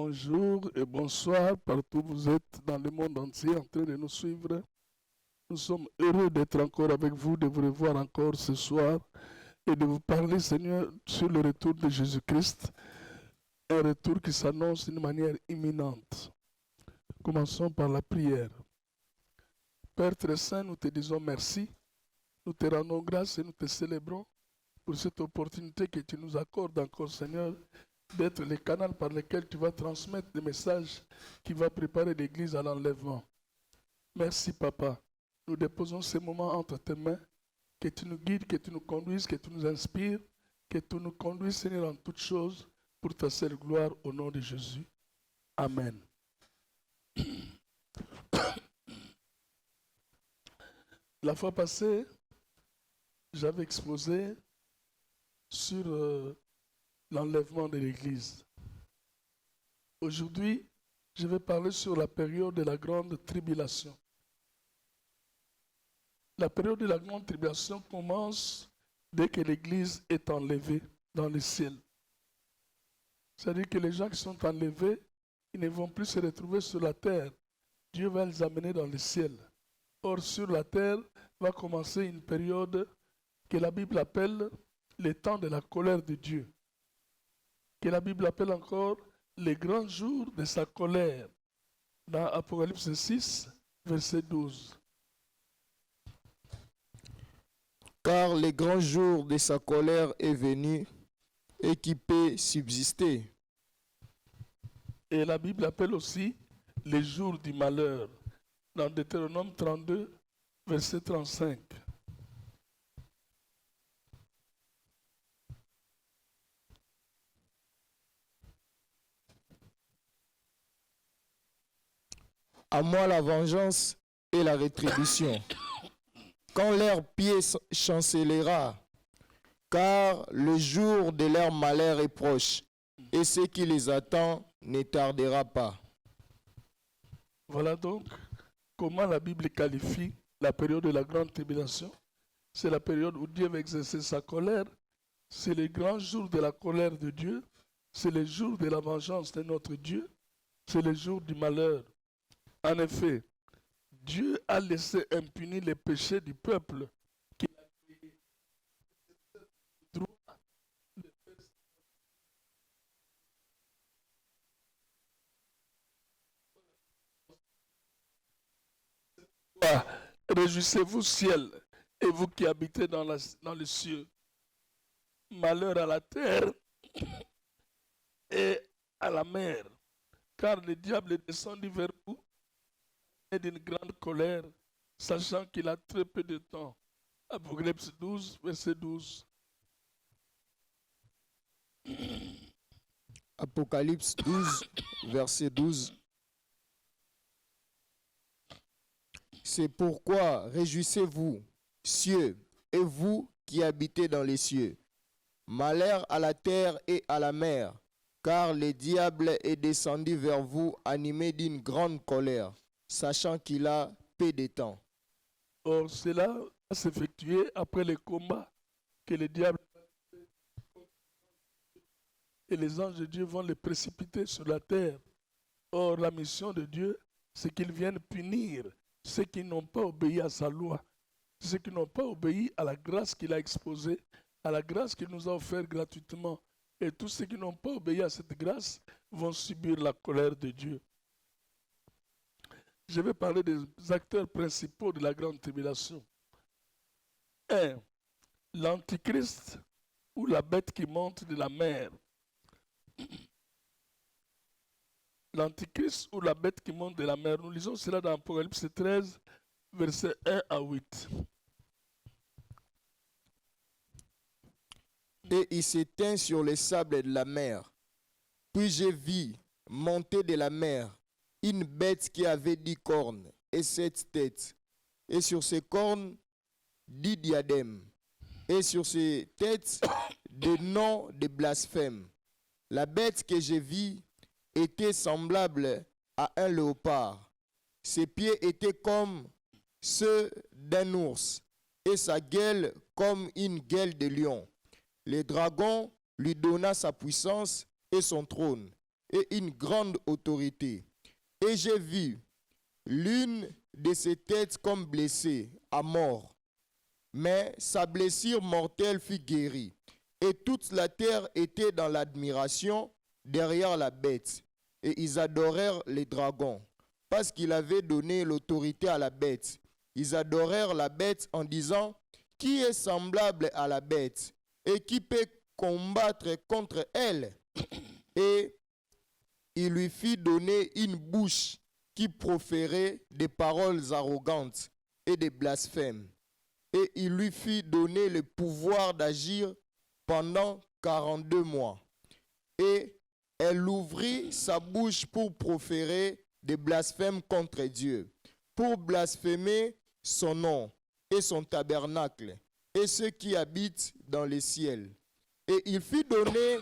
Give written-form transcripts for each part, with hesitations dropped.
Bonjour et bonsoir partout où vous êtes dans le monde entier en train de nous suivre. Nous sommes heureux d'être encore avec vous, de vous revoir encore ce soir et de vous parler, Seigneur, sur le retour de Jésus-Christ, un retour qui s'annonce d'une manière imminente. Commençons par la prière. Père très saint, nous te disons merci, nous te rendons grâce et nous te célébrons pour cette opportunité que tu nous accordes encore, Seigneur, d'être le canal par lequel tu vas transmettre des messages qui vont préparer l'Église à l'enlèvement. Merci, Papa. Nous déposons ces moments entre tes mains, que tu nous guides, que tu nous conduises, que tu nous inspires, que tu nous conduises, Seigneur, en toutes choses, pour ta seule gloire, au nom de Jésus. Amen. La fois passée, j'avais exposé sur l'enlèvement de l'Église. Aujourd'hui, je vais parler sur la période de la grande tribulation. La période de la grande tribulation commence dès que l'Église est enlevée dans le ciel. C'est-à-dire que les gens qui sont enlevés, ils ne vont plus se retrouver sur la terre. Dieu va les amener dans le ciel. Or, sur la terre va commencer une période que la Bible appelle le temps de la colère de Dieu, que la Bible appelle encore les grands jours de sa colère, dans Apocalypse 6, verset 12. Car les grands jours de sa colère est venu et qui peut subsister. Et la Bible appelle aussi les jours du malheur, dans Deutéronome 32, verset 35. À moi la vengeance et la rétribution. Quand leur pied chancellera, car le jour de leur malheur est proche, et ce qui les attend ne tardera pas. Voilà donc comment la Bible qualifie la période de la grande tribulation. C'est la période où Dieu va exercer sa colère. C'est les grands jours de la colère de Dieu. C'est les jours de la vengeance de notre Dieu. C'est les jours du malheur. En effet, Dieu a laissé impunis les péchés du peuple qu'il a créé. Réjouissez-vous, ciel, et vous qui habitez dans les cieux. Malheur à la terre et à la mer, car le diable est descendu vers vous et d'une grande colère, sachant qu'il a très peu de temps. Apocalypse 12, verset 12. Apocalypse 12, verset 12. C'est pourquoi réjouissez-vous, cieux, et vous qui habitez dans les cieux. Malheur à la terre et à la mer, car le diable est descendu vers vous animé d'une grande colère, sachant qu'il a peu de temps. Or, cela va s'effectuer après le combat que le diable et les anges de Dieu vont les précipiter sur la terre. Or, la mission de Dieu, c'est qu'ils viennent punir ceux qui n'ont pas obéi à sa loi, ceux qui n'ont pas obéi à la grâce qu'il a exposée, à la grâce qu'il nous a offerte gratuitement. Et tous ceux qui n'ont pas obéi à cette grâce vont subir la colère de Dieu. Je vais parler des acteurs principaux de la grande tribulation. 1. L'Antichrist ou la bête qui monte de la mer. L'Antichrist ou la bête qui monte de la mer. Nous lisons cela dans Apocalypse 13, versets 1 à 8. Et il s'éteint sur les sables de la mer. Puis j'ai vu monter de la mer une bête qui avait 10 cornes et 7 têtes, et sur ses cornes 10 diadèmes, et sur ses têtes des noms de blasphèmes. La bête que j'ai vue était semblable à un léopard. Ses pieds étaient comme ceux d'un ours, et sa gueule comme une gueule de lion. Le dragon lui donna sa puissance et son trône. et une grande autorité. Et j'ai vu l'une de ses têtes comme blessée à mort, mais sa blessure mortelle fut guérie. Et toute la terre était dans l'admiration derrière la bête. Et ils adorèrent les dragons, parce qu'il avait donné l'autorité à la bête. Ils adorèrent la bête en disant, qui est semblable à la bête et qui peut combattre contre elle? Et il lui fit donner une bouche qui proférait des paroles arrogantes et des blasphèmes. Et il lui fit donner le pouvoir d'agir pendant 42 mois. Et elle ouvrit sa bouche pour proférer des blasphèmes contre Dieu, pour blasphémer son nom et son tabernacle, et ceux qui habitent dans les ciels. Et il fit donner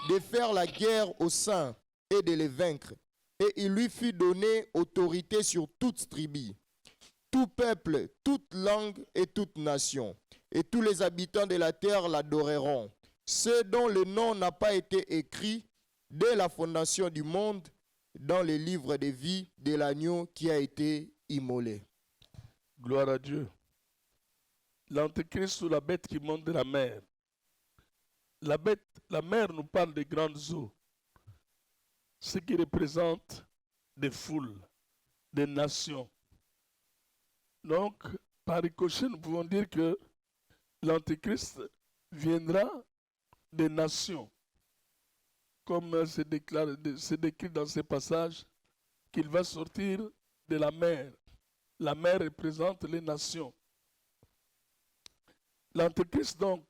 de faire la guerre aux saints et de les vaincre. Et il lui fit donner autorité sur toute tribu, tout peuple, toute langue et toute nation. Et tous les habitants de la terre l'adoreront. Ceux dont le nom n'a pas été écrit dès la fondation du monde dans le livre de vie de l'agneau qui a été immolé. Gloire à Dieu. L'antéchrist ou la bête qui monte de la mer. La mer nous parle des grandes eaux, ce qui représente des foules, des nations. Donc, par ricochet, nous pouvons dire que l'antéchrist viendra des nations, comme c'est décrit dans ces passages, qu'il va sortir de la mer. La mer représente les nations. L'antéchrist, donc,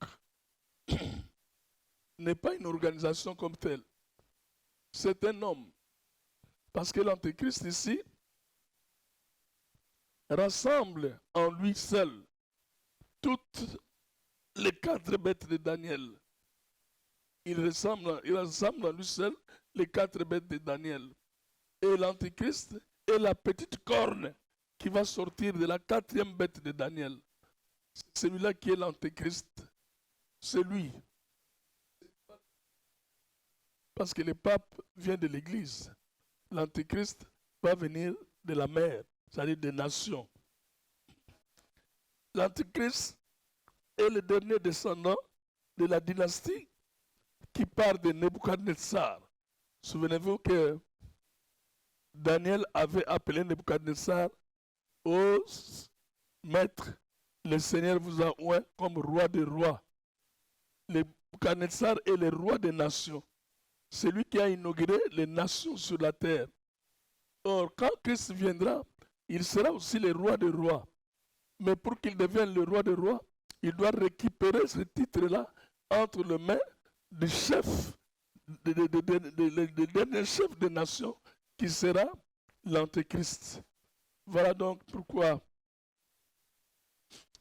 n'est pas une organisation comme telle. C'est un homme. Parce que l'antéchrist ici rassemble en lui seul toutes les 4 bêtes de Daniel. Il rassemble en lui seul les 4 bêtes de Daniel. Et l'antéchrist est la petite corne qui va sortir de la 4e bête de Daniel. C'est celui-là qui est l'antéchrist. C'est lui. Parce que le pape vient de l'église. L'antéchrist va venir de la mer, c'est-à-dire des nations. L'antéchrist est le dernier descendant de la dynastie qui part de Nebuchadnezzar. Souvenez-vous que Daniel avait appelé Nebuchadnezzar au maître, le Seigneur vous a oint comme roi des rois. Nebuchadnezzar est le roi des nations. C'est lui qui a inauguré les nations sur la terre. Or, quand Christ viendra, il sera aussi le roi des rois. Mais pour qu'il devienne le roi des rois, il doit récupérer ce titre-là entre les mains du chef, du dernier chef des nations, qui sera l'antéchrist. Voilà donc pourquoi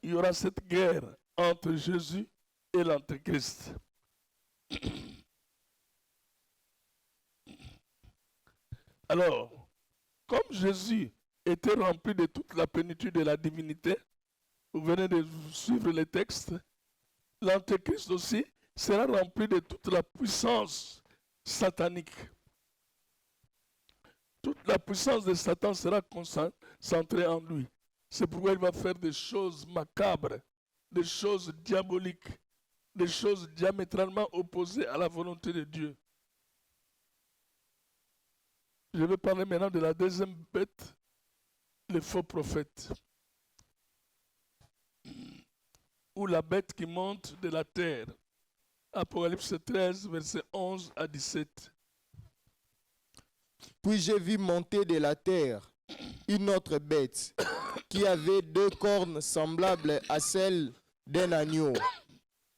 il y aura cette guerre entre Jésus et l'antéchrist. Alors, comme Jésus était rempli de toute la plénitude de la divinité, vous venez de suivre les textes, l'antéchrist aussi sera rempli de toute la puissance satanique. Toute la puissance de Satan sera concentrée en lui. C'est pourquoi il va faire des choses macabres, des choses diaboliques, des choses diamétralement opposées à la volonté de Dieu. Je vais parler maintenant de la deuxième bête, le faux prophète. Ou la bête qui monte de la terre. Apocalypse 13, versets 11 à 17. Puis j'ai vu monter de la terre une autre bête qui avait 2 cornes semblables à celles d'un agneau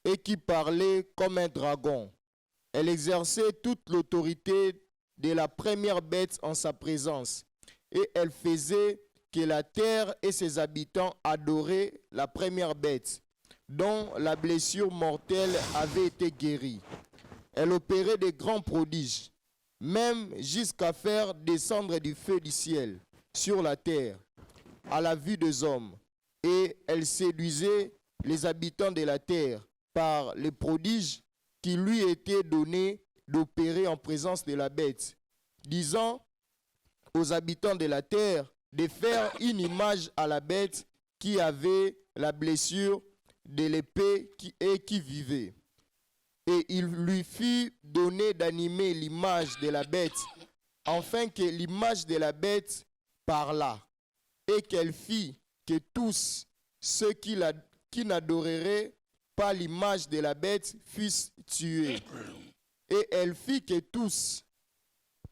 et qui parlait comme un dragon. Elle exerçait toute l'autorité de la première bête en sa présence, et elle faisait que la terre et ses habitants adoraient la première bête, dont la blessure mortelle avait été guérie. Elle opérait de grands prodiges, même jusqu'à faire descendre du feu du ciel sur la terre, à la vue des hommes, et elle séduisait les habitants de la terre par les prodiges qui lui étaient donnés d'opérer en présence de la bête disant aux habitants de la terre de faire une image à la bête qui avait la blessure de l'épée qui vivait. Et il lui fut donné d'animer l'image de la bête, afin que l'image de la bête parlât, et qu'elle fit que tous ceux qui n'adoreraient pas l'image de la bête fussent tués. Et elle fit que tous,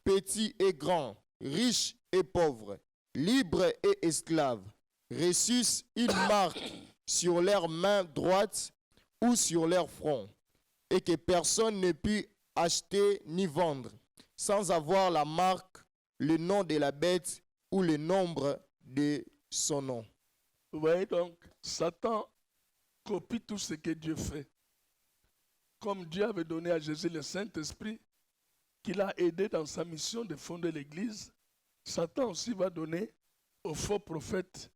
petits et grands, riches et pauvres, libres et esclaves, reçussent une marque sur leur main droite ou sur leur front, et que personne ne put acheter ni vendre sans avoir la marque, le nom de la bête ou le nombre de son nom. Vous voyez donc, Satan copie tout ce que Dieu fait. Comme Dieu avait donné à Jésus le Saint-Esprit, qu'il a aidé dans sa mission de fonder l'Église, Satan aussi va donner aux faux prophètes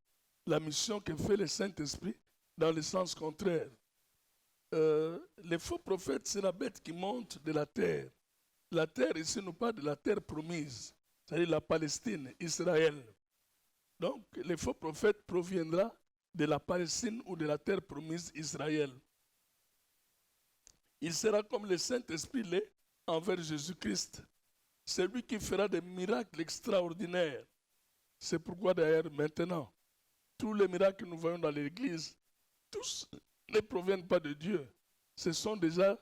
la mission que fait le Saint-Esprit dans le sens contraire. Les faux prophètes, c'est la bête qui monte de la terre. La terre ici nous parle de la terre promise, c'est-à-dire la Palestine, Israël. Donc, les faux prophètes proviendra de la Palestine ou de la terre promise Israël. Il sera comme le Saint-Esprit l'est envers Jésus-Christ. C'est lui qui fera des miracles extraordinaires. C'est pourquoi d'ailleurs maintenant, tous les miracles que nous voyons dans l'Église, tous ne proviennent pas de Dieu. Ce sont déjà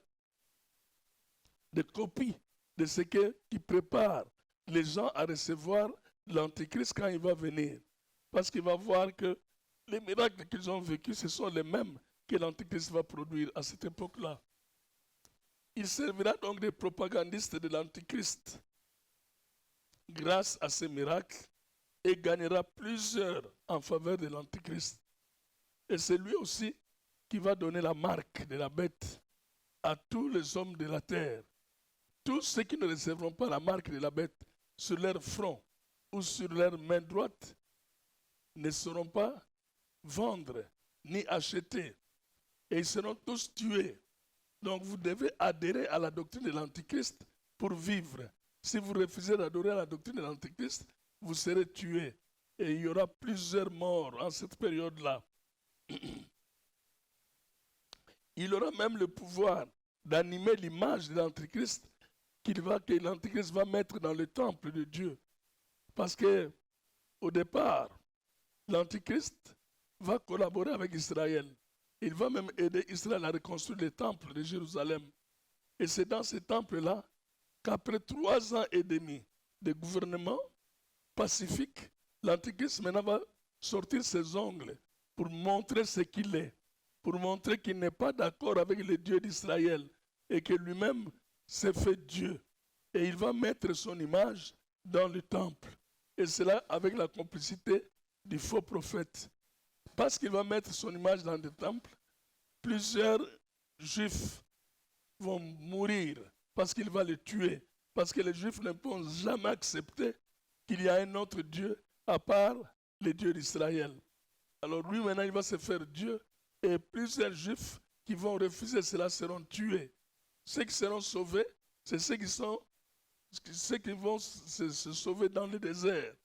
des copies de ce qui prépare les gens à recevoir l'Antichrist quand il va venir. Parce qu'il va voir que les miracles qu'ils ont vécus, ce sont les mêmes que l'Antichrist va produire à cette époque-là. Il servira donc des propagandistes de l'Antichrist grâce à ces miracles et gagnera plusieurs en faveur de l'Antichrist. Et c'est lui aussi qui va donner la marque de la bête à tous les hommes de la terre. Tous ceux qui ne recevront pas la marque de la bête sur leur front ou sur leur main droite ne seront pas vendre ni acheter. Et ils seront tous tués. Donc vous devez adhérer à la doctrine de l'Antichrist pour vivre. Si vous refusez d'adhérer à la doctrine de l'Antichrist, vous serez tués. Et il y aura plusieurs morts en cette période-là. Il aura même le pouvoir d'animer l'image de l'Antichrist que l'Antichrist va mettre dans le temple de Dieu. Parce que au départ, l'Antichrist va collaborer avec Israël. Il va même aider Israël à reconstruire le temple de Jérusalem. Et c'est dans ce temple-là qu'après 3 ans et demi de gouvernement pacifique, l'Antichrist maintenant va sortir ses ongles pour montrer ce qu'il est, pour montrer qu'il n'est pas d'accord avec le Dieu d'Israël et que lui-même s'est fait Dieu. Et il va mettre son image dans le temple. Et cela avec la complicité du faux prophète. Parce qu'il va mettre son image dans le temple, plusieurs Juifs vont mourir parce qu'il va les tuer. Parce que les Juifs ne peuvent jamais accepter qu'il y a un autre Dieu à part le Dieu d'Israël. Alors lui maintenant il va se faire Dieu et plusieurs Juifs qui vont refuser cela seront tués. Ceux qui seront sauvés, c'est ceux qui vont se sauver dans le désert.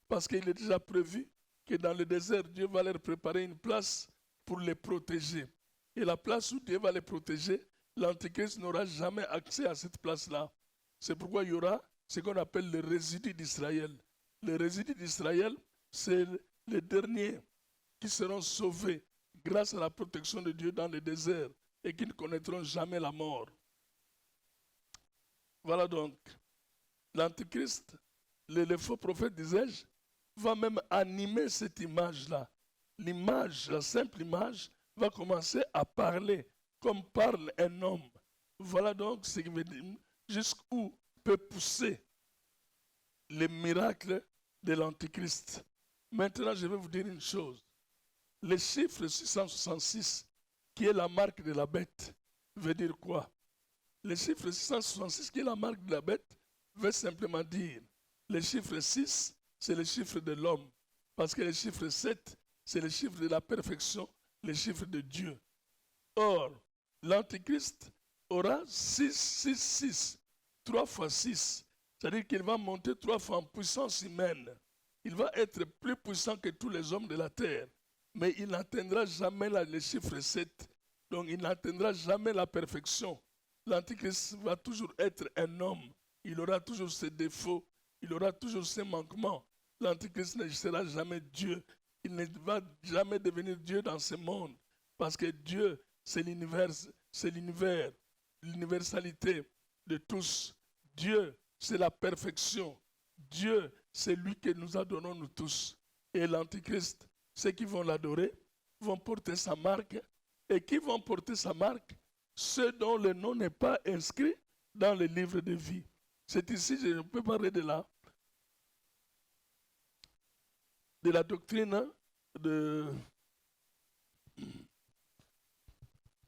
Parce qu'il est déjà prévu que dans le désert, Dieu va leur préparer une place pour les protéger. Et la place où Dieu va les protéger, l'Antichrist n'aura jamais accès à cette place-là. C'est pourquoi il y aura ce qu'on appelle le résidu d'Israël. Le résidu d'Israël, c'est les derniers qui seront sauvés grâce à la protection de Dieu dans le désert et qui ne connaîtront jamais la mort. Voilà donc, l'Antichrist, le faux prophète, disais-je, va même animer cette image-là. L'image, la simple image, va commencer à parler comme parle un homme. Voilà donc ce qui veut dire jusqu'où peut pousser les miracles de l'Antichrist. Maintenant, je vais vous dire une chose. Le chiffre 666, qui est la marque de la bête, veut dire quoi? Le chiffre 666, qui est la marque de la bête, veut simplement dire le chiffre 6, c'est le chiffre de l'homme. Parce que le chiffre 7, c'est le chiffre de la perfection, le chiffre de Dieu. Or, l'Antichrist aura 666. 3 fois 6, C'est-à-dire qu'il va monter 3 fois en puissance humaine. Il va être plus puissant que tous les hommes de la terre. Mais il n'atteindra jamais le chiffre 7. Donc il n'atteindra jamais la perfection. L'Antichrist va toujours être un homme. Il aura toujours ses défauts. Il aura toujours ses manquements. L'Antichrist ne sera jamais Dieu. Il ne va jamais devenir Dieu dans ce monde. Parce que Dieu, c'est l'univers, l'universalité de tous. Dieu, c'est la perfection. Dieu, c'est lui que nous adorons nous tous. Et l'Antichrist, ceux qui vont l'adorer, vont porter sa marque. Et qui vont porter sa marque? Ceux dont le nom n'est pas inscrit dans le livre de vie. C'est ici que je peux parler de la doctrine de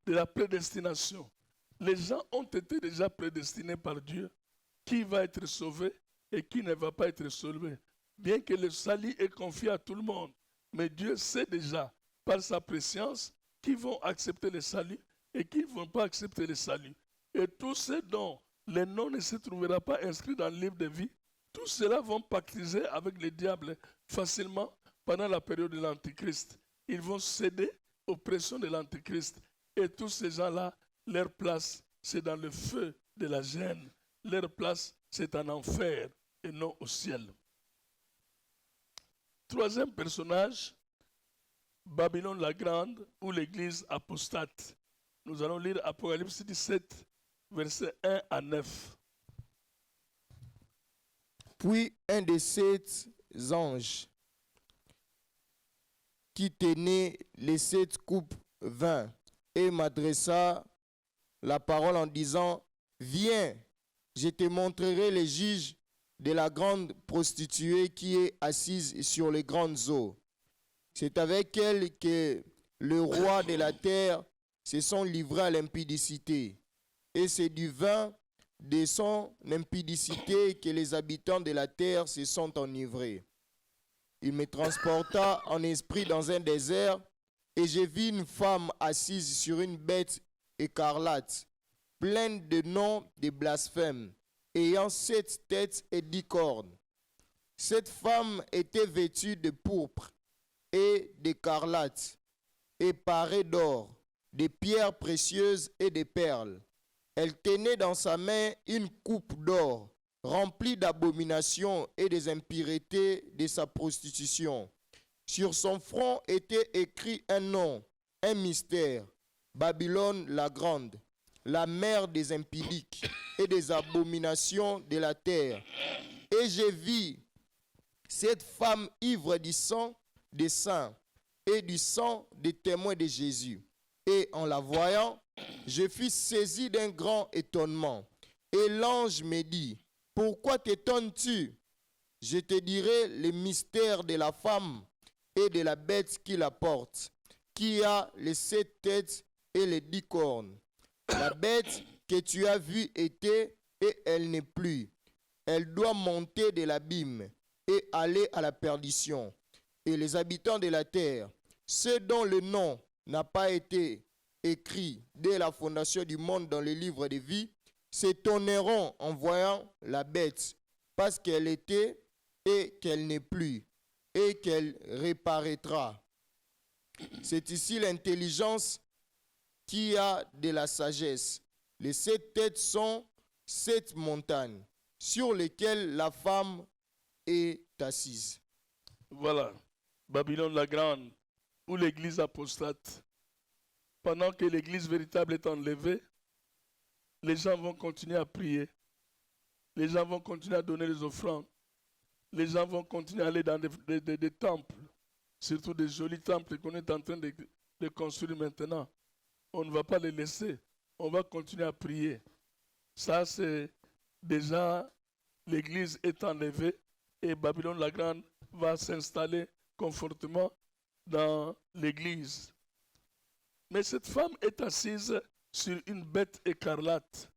la prédestination. Les gens ont été déjà prédestinés par Dieu. Qui va être sauvé et qui ne va pas être sauvé. Bien que le salut est confié à tout le monde. Mais Dieu sait déjà, par sa préscience, qui vont accepter le salut et qui ne vont pas accepter le salut. Et tous ceux dont le nom ne se trouvera pas inscrit dans le livre de vie, tous ceux-là vont pactiser avec le diable facilement pendant la période de l'Antichrist. Ils vont céder aux pressions de l'Antichrist. Et tous ces gens-là, leur place, c'est dans le feu de la gêne. Leur place, c'est en enfer et non au ciel. Troisième personnage, Babylone la Grande ou l'Église apostate. Nous allons lire Apocalypse 17, versets 1 à 9. Puis un des 7 anges qui tenait les 7 coupes vint et m'adressa la parole en disant, « Viens, je te montrerai les juges de la grande prostituée qui est assise sur les grandes eaux. C'est avec elle que le roi de la terre se sont livrés à l'impudicité. Et c'est du vin de son impudicité que les habitants de la terre se sont enivrés. Il me transporta en esprit dans un désert, et j'ai vu une femme assise sur une bête écarlate, pleine de noms de blasphème, ayant 7 têtes et 10 cornes. Cette femme était vêtue de pourpre et d'écarlate, et parée d'or, de pierres précieuses et de perles. Elle tenait dans sa main une coupe d'or, remplie d'abominations et des impuretés de sa prostitution. Sur son front était écrit un nom, un mystère, Babylone la Grande, la mère des impudiques et des abominations de la terre. Et j'ai vu cette femme ivre du sang des saints et du sang des témoins de Jésus. Et en la voyant, je fus saisi d'un grand étonnement. Et l'ange me dit, « Pourquoi t'étonnes-tu? Je te dirai le mystère de la femme et de la bête qui la porte, qui a les 7 têtes et les 10 cornes. La bête que tu as vue était, et elle n'est plus. Elle doit monter de l'abîme et aller à la perdition. Et les habitants de la terre, ceux dont le nom n'a pas été écrit dès la fondation du monde dans le livre de vie, s'étonneront en voyant la bête, parce qu'elle était et qu'elle n'est plus, et qu'elle reparaîtra. » C'est ici l'intelligence qui a de la sagesse. Les 7 têtes sont 7 montagnes sur lesquelles la femme est assise. Voilà, Babylone la Grande ou l'Église apostate. Pendant que l'Église véritable est enlevée, les gens vont continuer à prier. Les gens vont continuer à donner les offrandes. Les gens vont continuer à aller dans des temples, surtout des jolis temples qu'on est en train de construire maintenant. On ne va pas les laisser. On va continuer à prier. Ça, c'est déjà l'Église est enlevée et Babylone la Grande va s'installer confortablement dans l'Église. Mais cette femme est assise sur une bête écarlate.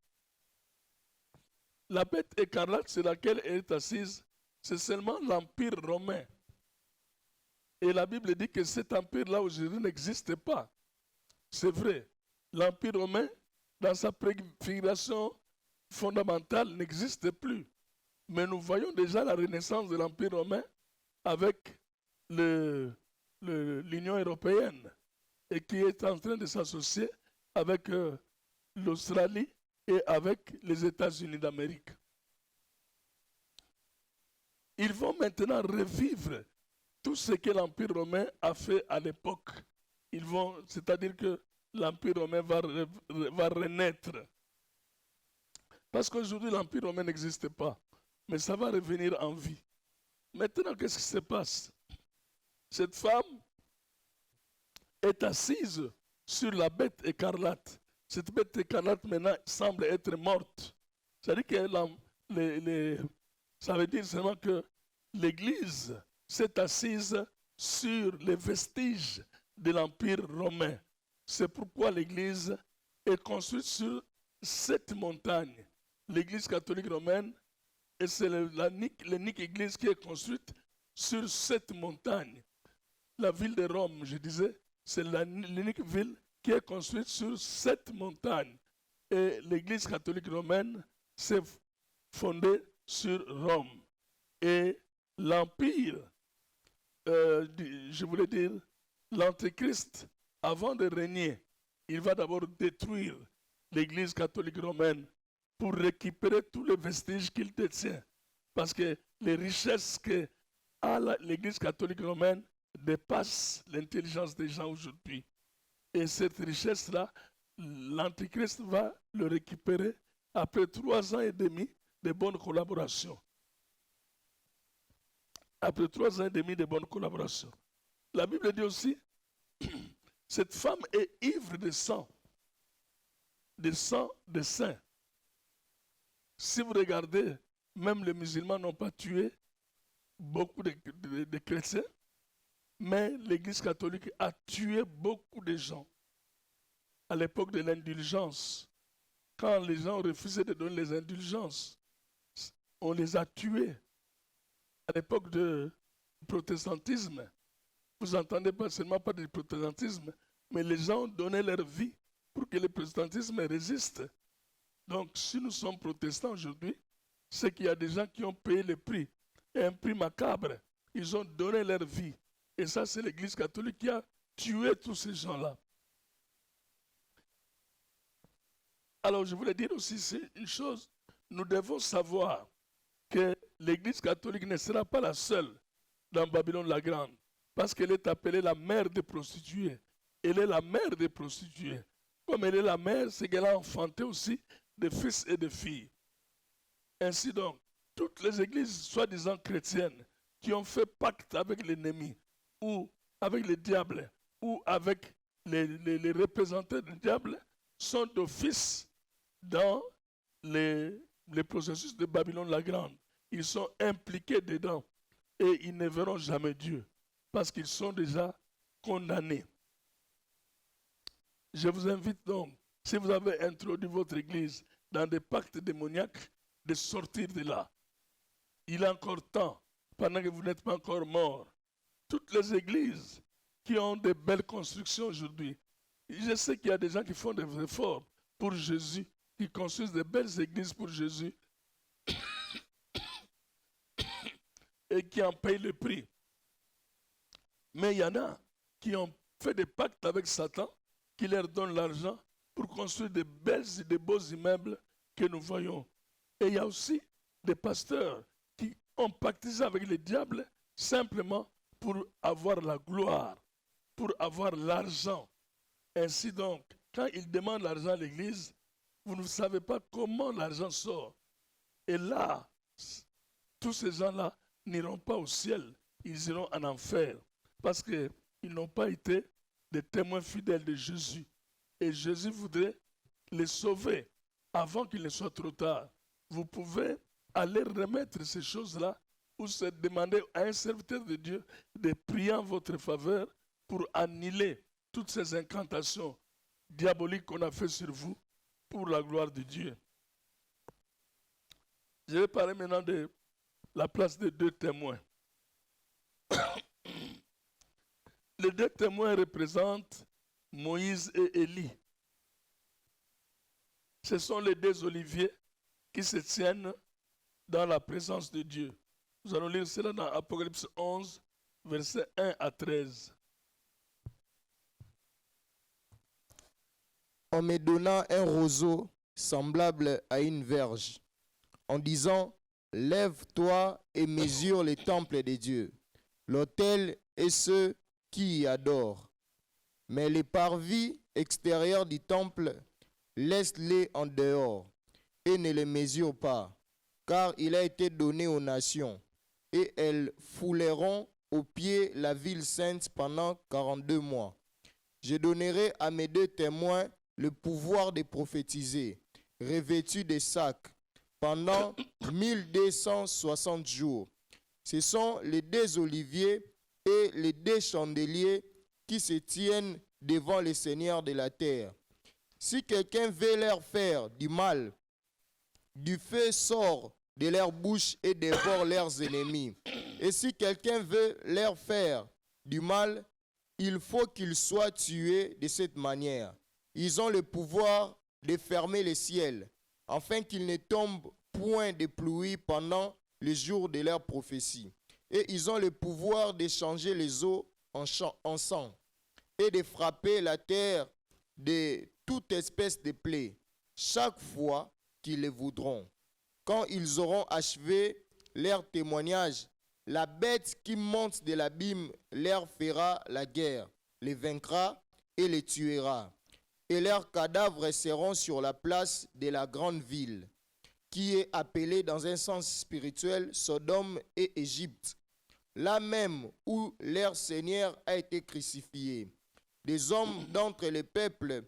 La bête écarlate sur laquelle elle est assise, c'est seulement l'Empire romain. Et la Bible dit que cet empire-là aujourd'hui n'existe pas. C'est vrai. L'Empire romain, dans sa préfiguration fondamentale, n'existe plus. Mais nous voyons déjà la renaissance de l'Empire romain avec l'Union européenne et qui est en train de s'associer avec l'Australie et avec les États-Unis d'Amérique. Ils vont maintenant revivre tout ce que l'Empire romain a fait à l'époque. C'est-à-dire que l'Empire romain va renaître. Parce qu'aujourd'hui, l'Empire romain n'existe pas, mais ça va revenir en vie. Maintenant, qu'est-ce qui se passe? Cette femme est assise sur la bête écarlate. Cette bête écarlate maintenant semble être morte. C'est-à-dire que ça veut dire seulement que l'Église s'est assise sur les vestiges de l'Empire romain. C'est pourquoi l'Église est construite sur cette montagne. L'Église catholique romaine, et c'est l'unique Église qui est construite sur cette montagne. La ville de Rome, je disais, c'est l'unique ville qui est construite sur cette montagne. Et l'Église catholique romaine s'est fondée sur Rome. Et l'Empire, je voulais dire, l'Antéchrist, avant de régner, il va d'abord détruire l'Église catholique romaine pour récupérer tous les vestiges qu'il détient. Parce que les richesses que a l'Église catholique romaine dépassent l'intelligence des gens aujourd'hui. Et cette richesse-là, l'Antichrist va le récupérer après 3 ans et demi de bonne collaboration. Après 3 ans et demi de bonne collaboration. La Bible dit aussi, cette femme est ivre de sang des saints. Si vous regardez, même les musulmans n'ont pas tué beaucoup de chrétiens, mais l'Église catholique a tué beaucoup de gens. À l'époque de l'indulgence, quand les gens refusaient de donner les indulgences, on les a tués. À l'époque du protestantisme, vous n'entendez pas seulement pas du protestantisme, mais les gens donnaient leur vie pour que le protestantisme résiste. Donc, si nous sommes protestants aujourd'hui, c'est qu'il y a des gens qui ont payé le prix, et un prix macabre. Ils ont donné leur vie. Et ça, c'est l'Église catholique qui a tué tous ces gens-là. Alors, je voulais dire aussi, c'est une chose, nous devons savoir que l'Église catholique ne sera pas la seule dans Babylone la Grande, parce qu'elle est appelée la mère des prostituées. Elle est la mère des prostituées. Comme elle est la mère, c'est qu'elle a enfanté aussi des fils et des filles. Ainsi donc, toutes les églises soi-disant chrétiennes qui ont fait pacte avec l'ennemi, ou avec le diable, ou avec les représentants du diable, sont d'office dans les processus de Babylone la Grande. Ils sont impliqués dedans et ils ne verront jamais Dieu parce qu'ils sont déjà condamnés. Je vous invite donc, si vous avez introduit votre église dans des pactes démoniaques, de sortir de là. Il est encore temps, pendant que vous n'êtes pas encore morts. Toutes les églises qui ont de belles constructions aujourd'hui, je sais qu'il y a des gens qui font des efforts pour Jésus, qui construisent de belles églises pour Jésus et qui en payent le prix. Mais il y en a qui ont fait des pactes avec Satan, qui leur donne l'argent pour construire de belles et de beaux immeubles que nous voyons. Et il y a aussi des pasteurs qui ont pactisé avec le diable simplement pour avoir la gloire, pour avoir l'argent. Ainsi donc, quand ils demandent l'argent à l'église, vous ne savez pas comment l'argent sort. Et là, tous ces gens-là n'iront pas au ciel, ils iront en enfer. Parce qu'ils n'ont pas été des témoins fidèles de Jésus. Et Jésus voudrait les sauver avant qu'il ne soit trop tard. Vous pouvez aller remettre ces choses-là ou se demander à un serviteur de Dieu de prier en votre faveur pour annuler toutes ces incantations diaboliques qu'on a fait sur vous pour la gloire de Dieu. Je vais parler maintenant de la place des 2 témoins. Les 2 témoins représentent Moïse et Élie. Ce sont les 2 oliviers qui se tiennent dans la présence de Dieu. Nous allons lire cela dans Apocalypse 11, versets 1 à 13. En me donnant un roseau semblable à une verge, en disant, lève-toi et mesure les temples des dieux, l'autel et ceux qui y adorent. Mais les parvis extérieurs du temple, laisse-les en dehors et ne les mesure pas, car il a été donné aux nations, et elles fouleront aux pieds la ville sainte pendant 42 mois. Je donnerai à mes 2 témoins le pouvoir de prophétiser, revêtus de sacs, pendant 1260 jours. Ce sont les 2 oliviers et les 2 chandeliers qui se tiennent devant le Seigneur de la terre. Si quelqu'un veut leur faire du mal, du feu sort de leur bouche et dévore leurs ennemis. Et si quelqu'un veut leur faire du mal, il faut qu'ils soient tués de cette manière. Ils ont le pouvoir de fermer le ciel, afin qu'il ne tombe point de pluie pendant le jour de leur prophétie. Et ils ont le pouvoir de changer les eaux en sang, et de frapper la terre de toute espèce de plaie, chaque fois qu'ils le voudront. Quand ils auront achevé leur témoignage, la bête qui monte de l'abîme leur fera la guerre, les vaincra et les tuera. Et leurs cadavres seront sur la place de la grande ville, qui est appelée dans un sens spirituel Sodome et Égypte, là même où leur Seigneur a été crucifié. Des hommes d'entre les peuples,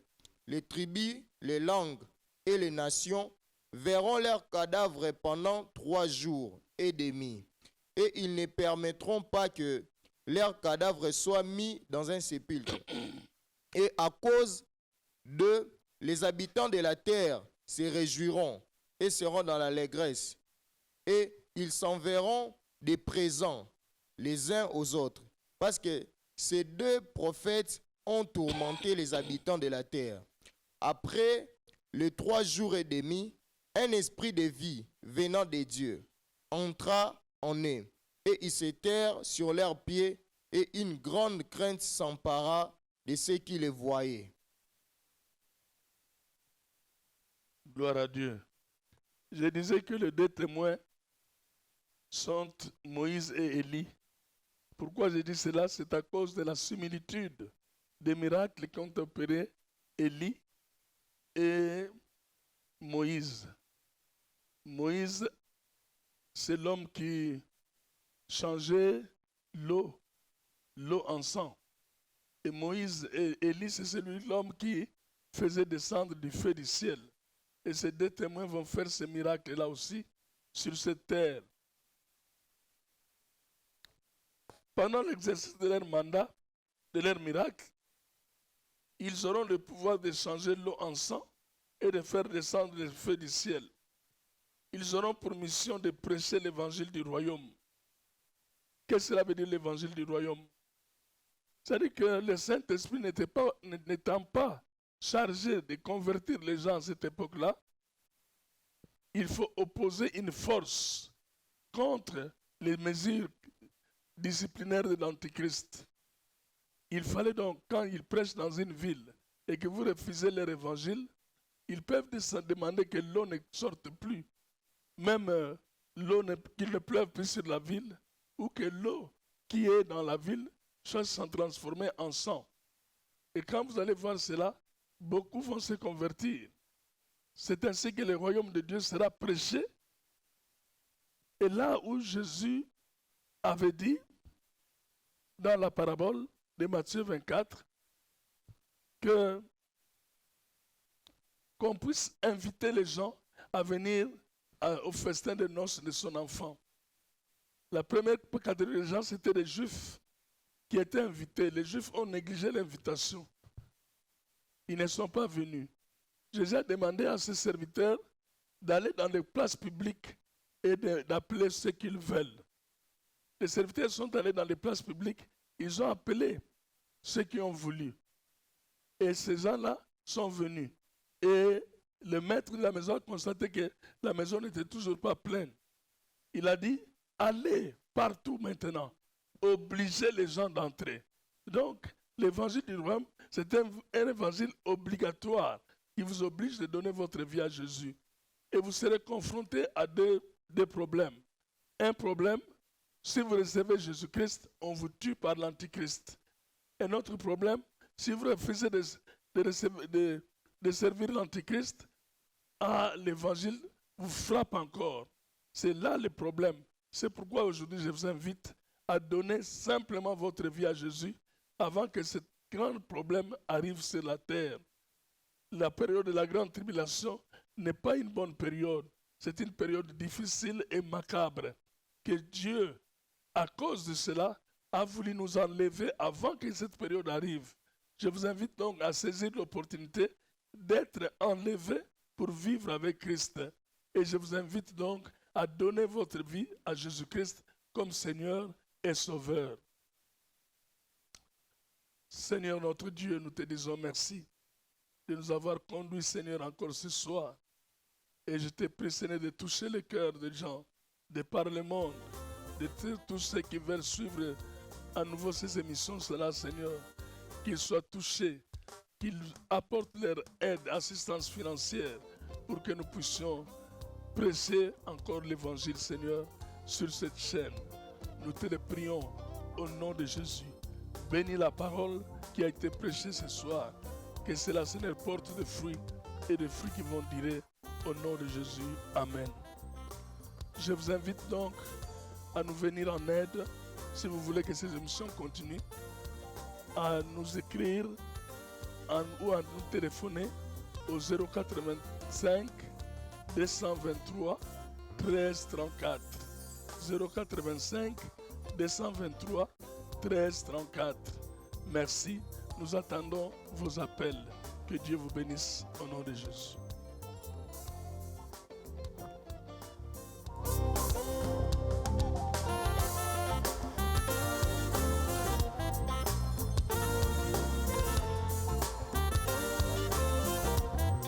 les tribus, les langues et les nations verront leurs cadavres pendant 3 jours et demi, et ils ne permettront pas que leurs cadavres soient mis dans un sépulcre. Et à cause d'eux, les habitants de la terre se réjouiront et seront dans l'allégresse, et ils s'enverront des présents les uns aux autres, parce que ces 2 prophètes ont tourmenté les habitants de la terre. Après les 3 jours et demi, un esprit de vie venant de Dieu entra en eux, et ils se terrent sur leurs pieds, et une grande crainte s'empara de ceux qui les voyaient. Gloire à Dieu. Je disais que les 2 témoins sont Moïse et Élie. Pourquoi je dis cela? C'est à cause de la similitude des miracles qu'ont opéré Élie et Moïse. Moïse, c'est l'homme qui changeait l'eau en sang. Et Moïse et Élie, c'est l'homme qui faisait descendre du feu du ciel. Et ces 2 témoins vont faire ce miracle-là aussi sur cette terre. Pendant l'exercice de leur mandat, de leur miracle, ils auront le pouvoir de changer l'eau en sang et de faire descendre le feu du ciel. Ils auront pour mission de prêcher l'évangile du royaume. Qu'est-ce que cela veut dire l'évangile du royaume? C'est-à-dire que le Saint-Esprit n'étant pas chargé de convertir les gens à cette époque-là, il faut opposer une force contre les mesures disciplinaires de l'Antichrist. Il fallait donc, quand ils prêchent dans une ville et que vous refusez leur évangile, ils peuvent demander que l'eau ne sorte plus, même qu'il ne pleuve plus sur la ville, ou que l'eau qui est dans la ville soit s'en transformer en sang. Et quand vous allez voir cela, beaucoup vont se convertir. C'est ainsi que le royaume de Dieu sera prêché. Et là où Jésus avait dit, dans la parabole de Matthieu 24, qu'on puisse inviter les gens à venir au festin de noces de son enfant. La première catégorie de gens, c'était les Juifs qui étaient invités. Les Juifs ont négligé l'invitation. Ils ne sont pas venus. Jésus a demandé à ses serviteurs d'aller dans les places publiques et d'appeler ceux qu'ils veulent. Les serviteurs sont allés dans les places publiques, ils ont appelé ceux qui ont voulu. Et ces gens-là sont venus. Et le maître de la maison a constaté que la maison n'était toujours pas pleine. Il a dit, allez partout maintenant, obligez les gens d'entrer. Donc, l'évangile du royaume, c'est un évangile obligatoire qui vous oblige de donner votre vie à Jésus. Et vous serez confronté à deux problèmes. Un problème, si vous recevez Jésus-Christ, on vous tue par l'Antichrist. Un autre problème, si vous refusez de servir l'Antichrist, l'évangile vous frappe encore. C'est là le problème. C'est pourquoi aujourd'hui je vous invite à donner simplement votre vie à Jésus avant que ce grand problème arrive sur la terre. La période de la grande tribulation n'est pas une bonne période. C'est une période difficile et macabre que Dieu, à cause de cela, a voulu nous enlever avant que cette période arrive. Je vous invite donc à saisir l'opportunité d'être enlevé pour vivre avec Christ. Et je vous invite donc à donner votre vie à Jésus-Christ comme Seigneur et Sauveur. Seigneur notre Dieu, nous te disons merci de nous avoir conduits, Seigneur, encore ce soir. Et je te prie, Seigneur, de toucher le cœur des gens, de par le monde, de tous ceux qui veulent suivre à nouveau ces émissions-là, Seigneur, qu'ils soient touchés, qu'ils apportent leur aide, assistance financière, pour que nous puissions prêcher encore l'évangile, Seigneur, sur cette chaîne. Nous te le prions au nom de Jésus. Bénis la parole qui a été prêchée ce soir. Que cela, Seigneur, porte des fruits et des fruits qui vont durer au nom de Jésus. Amen. Je vous invite donc à nous venir en aide si vous voulez que ces émissions continuent, à nous écrire ou à nous téléphoner au 085 223 13 34. 085 223 13 34. Merci. Nous attendons vos appels. Que Dieu vous bénisse au nom de Jésus.